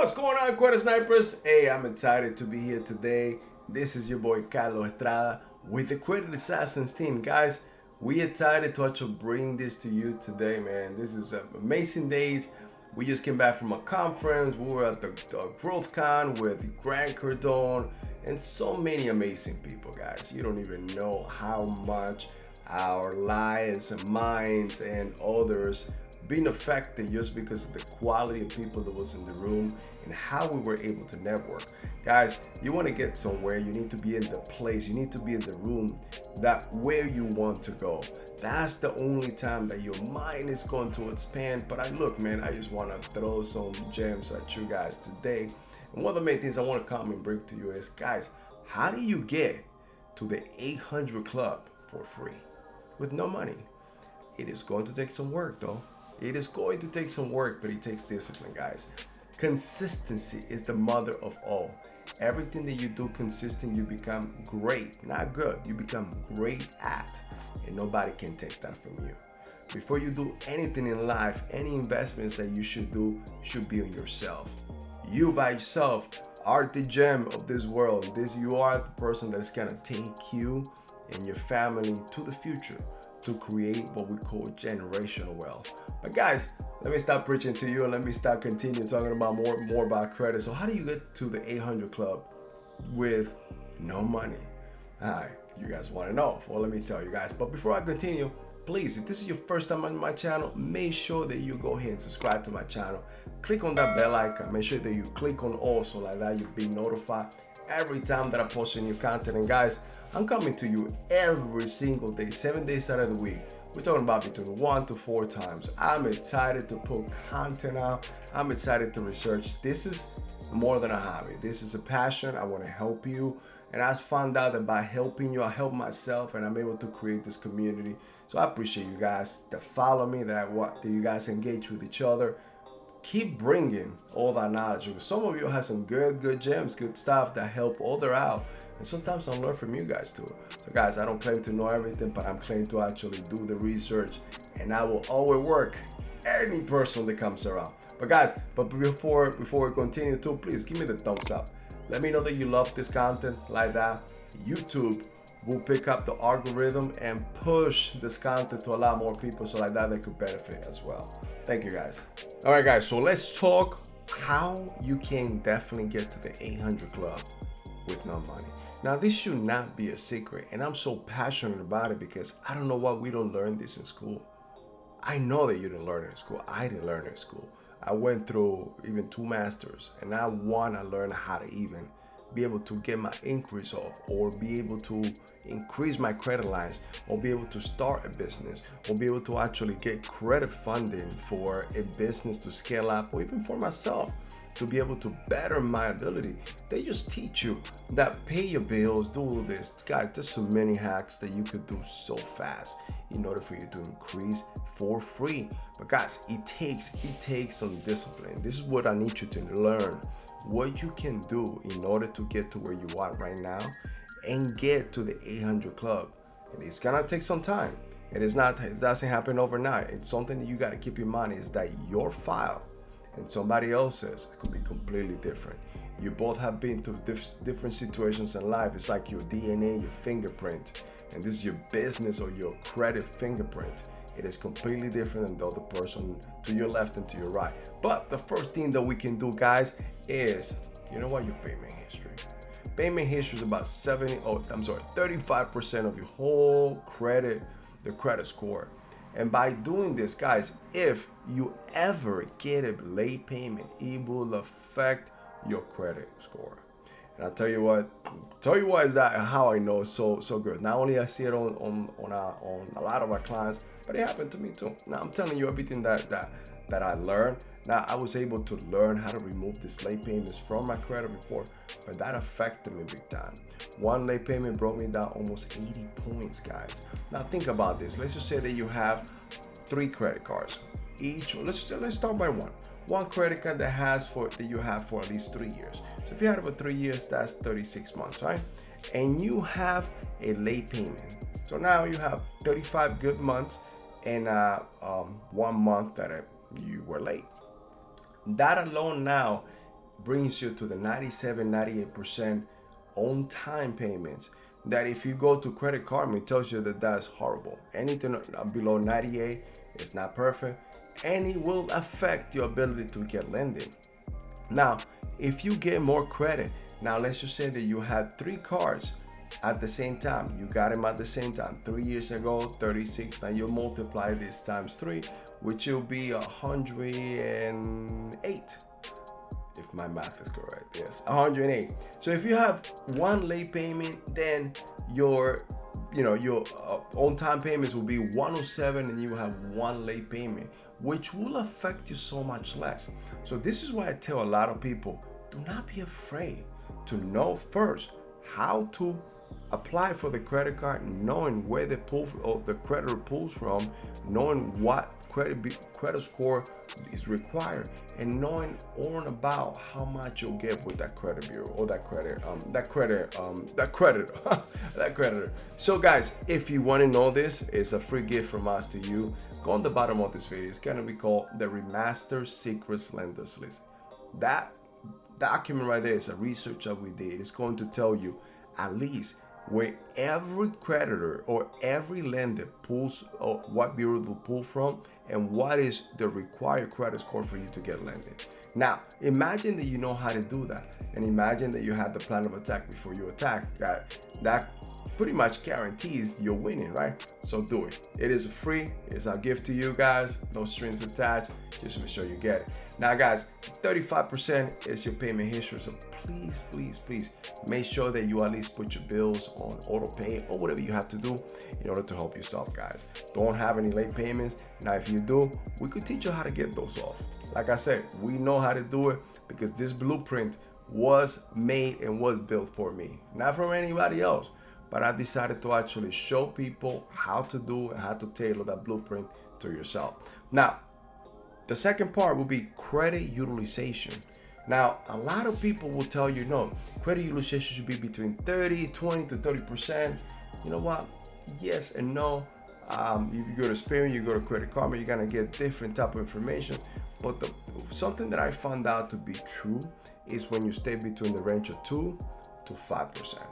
What's going on, Credit Snipers? Hey, I'm excited to be here today. This is your boy Carlos Estrada with the Credit Assassins team. Guys, we excited to actually bring this to you today, man. This is amazing days. We just came back from a conference. We were at the Growth Con with Grant Cardone and so many amazing people, guys. You don't even know how much our lives and minds and others being affected just because of the quality of people that was in the room and how we were able to network. Guys, you want to get somewhere, you need to be in the place, you need to be in the room that where you want to go. That's the only time that your mind is going to expand. But look, man, I just want to throw some gems at you guys today. And one of the main things I want to come and bring to you is, guys, how do you get to the 800 club for free with no money? It is going to take some work, though. It is going to take some work, but it takes discipline, guys. Consistency is the mother of all. Everything that you do consistent, you become great. Not good, you become great at, and nobody can take that from you. Before you do anything in life, any investments that you should do should be on yourself. You by yourself are the gem of this world. You are the person that is gonna take you and your family to the future to create what we call generational wealth. But guys, let me stop preaching to you and let me start continue talking about more about credit. So how do you get to the 800 club with no money? Alright, you guys want to know. Well, let me tell you guys. But before I continue, please, if this is your first time on my channel, make sure that you go ahead and subscribe to my channel. Click on that bell icon. Make sure that you click on all, so like that you'll be notified every time that I post a new content. And guys, I'm coming to you every single day, 7 days out of the week. We're talking about between 1 to 4 times. I'm excited to put content out. I'm excited to research. This is more than a hobby. This is a passion. I want to help you. And I found out that by helping you, I help myself, and I'm able to create this community. So I appreciate you guys that follow me, that you guys engage with each other. Keep bringing all that knowledge. Some of you have some good gems, good stuff that help other out. And sometimes I learn from you guys too. So guys, I don't claim to know everything, but I'm claiming to actually do the research, and I will always work any person that comes around. But guys, before we continue too, please give me the thumbs up. Let me know that you love this content. Like that, YouTube will pick up the algorithm and push this content to a lot more people, so like that they could benefit as well. Thank you guys. All right guys, so let's talk how you can definitely get to the 800 club with no money. Now this should not be a secret, and I'm so passionate about it because I don't know why we don't learn this in school. I know that you didn't learn it in school. I didn't learn it in school. I went through even 2 masters, and I want to learn how to even be able to get my inquiries off, or be able to increase my credit lines, or be able to start a business, or be able to actually get credit funding for a business to scale up, or even for myself to be able to better my ability. They just teach you that pay your bills, do this. Guys, there's so many hacks that you could do so fast in order for you to increase for free. But guys, it takes some discipline. This is what I need you to learn. What you can do in order to get to where you are right now and get to the 800 club. And it's gonna take some time. It doesn't happen overnight. It's something that you gotta keep in mind, is that your file and somebody else's could be completely different. You both have been through different situations in life. It's like your DNA, your fingerprint, and this is your business or your credit fingerprint. It is completely different than the other person to your left and to your right. But the first thing that we can do, guys, is, you know what, your payment history. Payment history is about 35% of your whole credit, the credit score. And by doing this, guys, if you ever get a late payment, it will affect your credit score. And I'll tell you what is that, and how I know so good. Not only I see it on a lot of our clients, but it happened to me too. Now I'm telling you everything that I learned. Now I was able to learn how to remove these late payments from my credit report, but that affected me big time. One late payment brought me down almost 80 points, guys. Now think about this. Let's just say that you have 3 credit cards. Let's start by one credit card that you have for at least 3 years. So if you had it for 3 years, that's 36 months, right? And you have a late payment. So now you have 35 good months and 1 month that you were late. That alone now brings you to the 97, 98% on time payments. That if you go to Credit Karma, it tells you that that's horrible. Anything below 98 is not perfect, and it will affect your ability to get lending. Now, if you get more credit, now let's just say that you had 3 cards at the same time. You got them at the same time. 3 years ago, 36. Now you multiply this times 3, which will be 108. If my math is correct, yes, 108. So if you have one late payment, then your on-time payments will be 107, and you have one late payment, which will affect you so much less. So this is why I tell a lot of people, do not be afraid to know first how to apply for the credit card, knowing where the creditor pulls from, knowing what credit score is required, and knowing all about how much you'll get with that credit bureau or that creditor. So guys, if you want to know this, it's a free gift from us to you. Go on the bottom of this video. It's going to be called the Remasters Secrets Lenders List. That document right there is a research that we did. It's going to tell you at least where every creditor or every lender pulls, or what bureau will pull from, and what is the required credit score for you to get lending. Now, imagine that you know how to do that, and imagine that you had the plan of attack before you attack. That pretty much guarantees you're winning, right? So do it. It is free. It's our gift to you guys. No strings attached. Just make sure you get it. Now, guys, 35% is your payment history. So please, please, please make sure that you at least put your bills on auto pay or whatever you have to do in order to help yourself, guys. Don't have any late payments. Now, if you do, we could teach you how to get those off. Like I said, we know how to do it because this blueprint was made and was built for me, not from anybody else. But I decided to actually show people how to do and how to tailor that blueprint to yourself. Now, the second part will be credit utilization. Now, a lot of people will tell you, no, credit utilization should be between 20 to 30%. You know what? Yes and no. If you go to Experian, you go to Credit Karma, you're gonna get different type of information. But something that I found out to be true is when you stay between the range of 2 to 5%.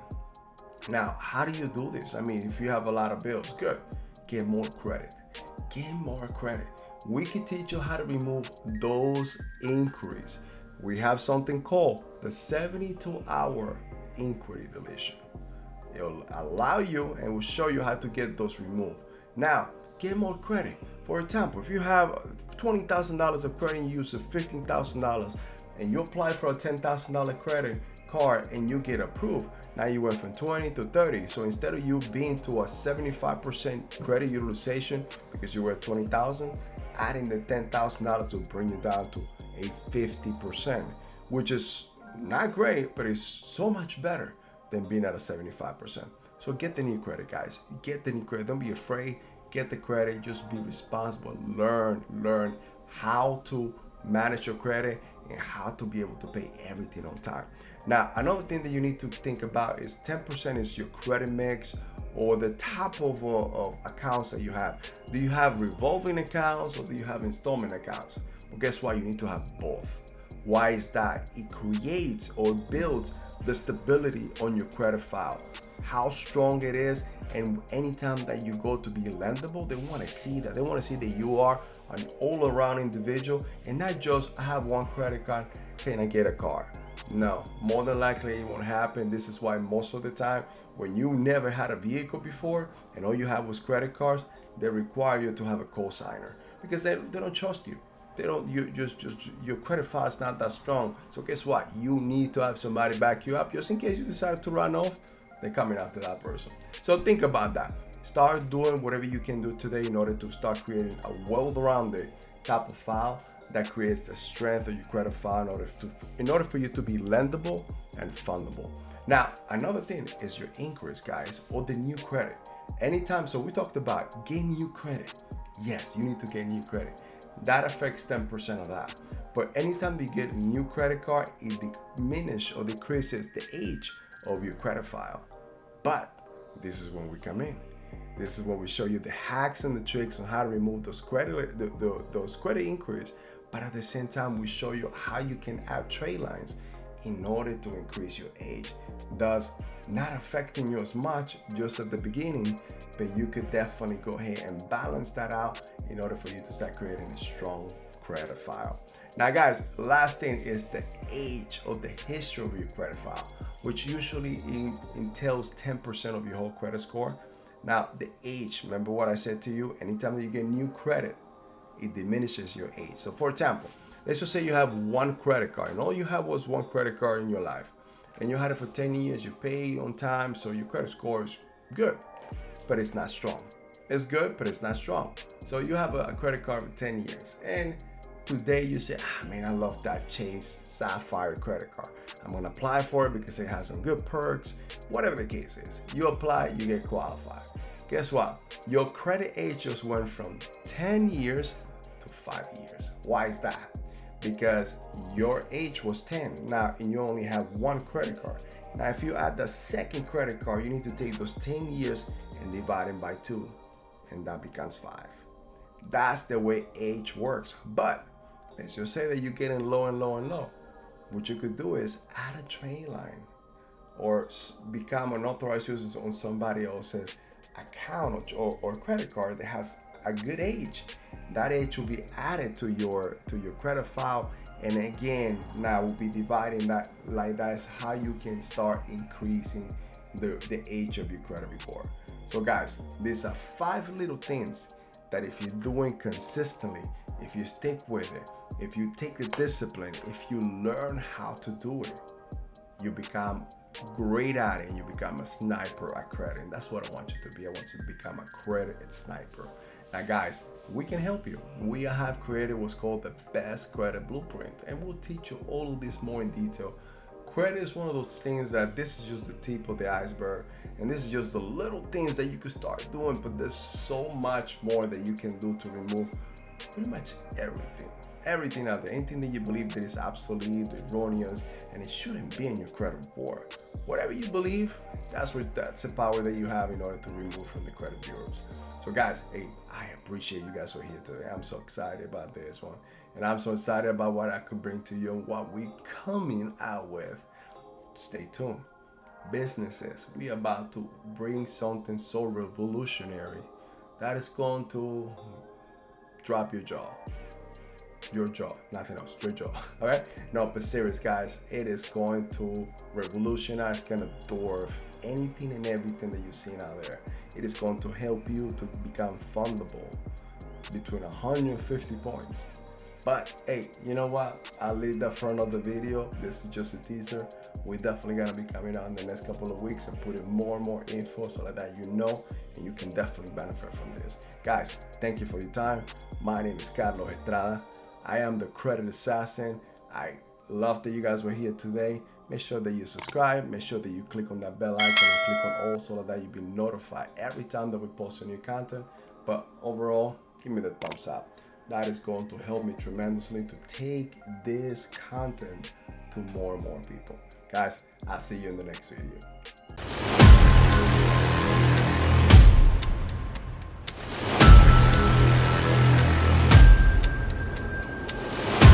Now, how do you do this? I mean, if you have a lot of bills, good. Get more credit. Get more credit. We can teach you how to remove those inquiries. We have something called the 72-hour inquiry deletion. It'll allow you and will show you how to get those removed. Now, get more credit. For example, if you have $20,000 of credit and you use $15,000 and you apply for a $10,000 credit card and you get approved, now you went from 20 to 30. So instead of you being to a 75% credit utilization because you were at 20,000, adding the $10,000 will bring you down to a 50%, which is not great, but it's so much better than being at a 75%. So get the new credit, guys. Get the new credit. Don't be afraid. Get the credit. Just be responsible. Learn how to manage your credit and how to be able to pay everything on time. Now, another thing that you need to think about is 10% is your credit mix or the type of accounts that you have. Do you have revolving accounts or do you have installment accounts? Well, guess what? You need to have both. Why is that? It creates or builds the stability on your credit file, how strong it is, and anytime that you go to be lendable, they want to see that. They want to see that you are an all-around individual and not just, I have one credit card, can I get a car? No, more than likely it won't happen. This is why most of the time when you never had a vehicle before and all you have was credit cards, they require you to have a co-signer because they don't trust you. They don't, your credit file is not that strong. So guess what? You need to have somebody back you up just in case you decide to run off. They're coming after that person. So think about that. Start doing whatever you can do today in order to start creating a well-rounded type of file that creates the strength of your credit file in order for you to be lendable and fundable. Now, another thing is your inquiries, guys, or the new credit. Anytime, so we talked about getting new credit. Yes, you need to get new credit. That affects 10% of that. But anytime you get a new credit card, it diminishes or decreases the age of your credit file. But this is when we come in. This is when we show you the hacks and the tricks on how to remove those credit inquiries but at the same time, we show you how you can add trade lines in order to increase your age, thus not affecting you as much just at the beginning, but you could definitely go ahead and balance that out in order for you to start creating a strong credit file. Now guys, last thing is the age or the history of your credit file, which usually entails 10% of your whole credit score. Now the age, remember what I said to you, anytime that you get new credit, it diminishes your age. So for example, let's just say you have one credit card and all you have was one credit card in your life and you had it for 10 years, you pay on time, so your credit score is good, but it's not strong. It's good, but it's not strong. So you have a credit card for 10 years and today you say, man, I love that Chase Sapphire credit card. I'm gonna apply for it because it has some good perks, whatever the case is. You apply, you get qualified. Guess what? Your credit age just went from 10 years to 5 years. Why is that? Because your age was 10 now and you only have one credit card. Now if you add the second credit card, you need to take those 10 years and divide them by 2 and that becomes 5. That's the way age works. But let's just say that you're getting low and low and low. What you could do is add a trade line or become an authorized user on somebody else's account or credit card that has a good age. That age will be added to your credit file, and again, now we'll be dividing that. Like that is how you can start increasing the age of your credit report. So guys, these are 5 little things that if you're doing consistently, if you stick with it, if you take the discipline, if you learn how to do it, you become great at it and you become a sniper at credit. And that's what I want you to be. I want you to become a credit sniper. Now guys, we can help you. We have created what's called the best credit blueprint, and we'll teach you all of this more in detail. Credit is one of those things that this is just the tip of the iceberg, and this is just the little things that you can start doing, but there's so much more that you can do to remove pretty much everything out there, anything that you believe that is obsolete, erroneous, and it shouldn't be in your credit report. Whatever you believe, that's the power that you have in order to remove from the credit bureaus. So guys, hey, I appreciate you guys for here today. I'm so excited about this one, and I'm so excited about what I could bring to you and what we coming out with. Stay tuned. Businesses, we about to bring something so revolutionary that is going to drop your jaw, nothing else, your jaw. All right, no, but serious guys, it is going to revolutionize, gonna dwarf anything and everything that you've seen out there. It is going to help you to become fundable between 150 points. But hey, you know what? I'll leave that for another video. This is just a teaser. We're definitely gonna be coming out in the next couple of weeks and putting more and more info so that you know and you can definitely benefit from this. Guys, thank you for your time. My name is Carlos Estrada. I am the Credit Assassin. I love that you guys were here today. Make sure that you subscribe. Make sure that you click on that bell icon and click on all so that you'll be notified every time that we post a new content. But overall, give me the thumbs up. That is going to help me tremendously to take this content to more and more people. Guys, I'll see you in the next video.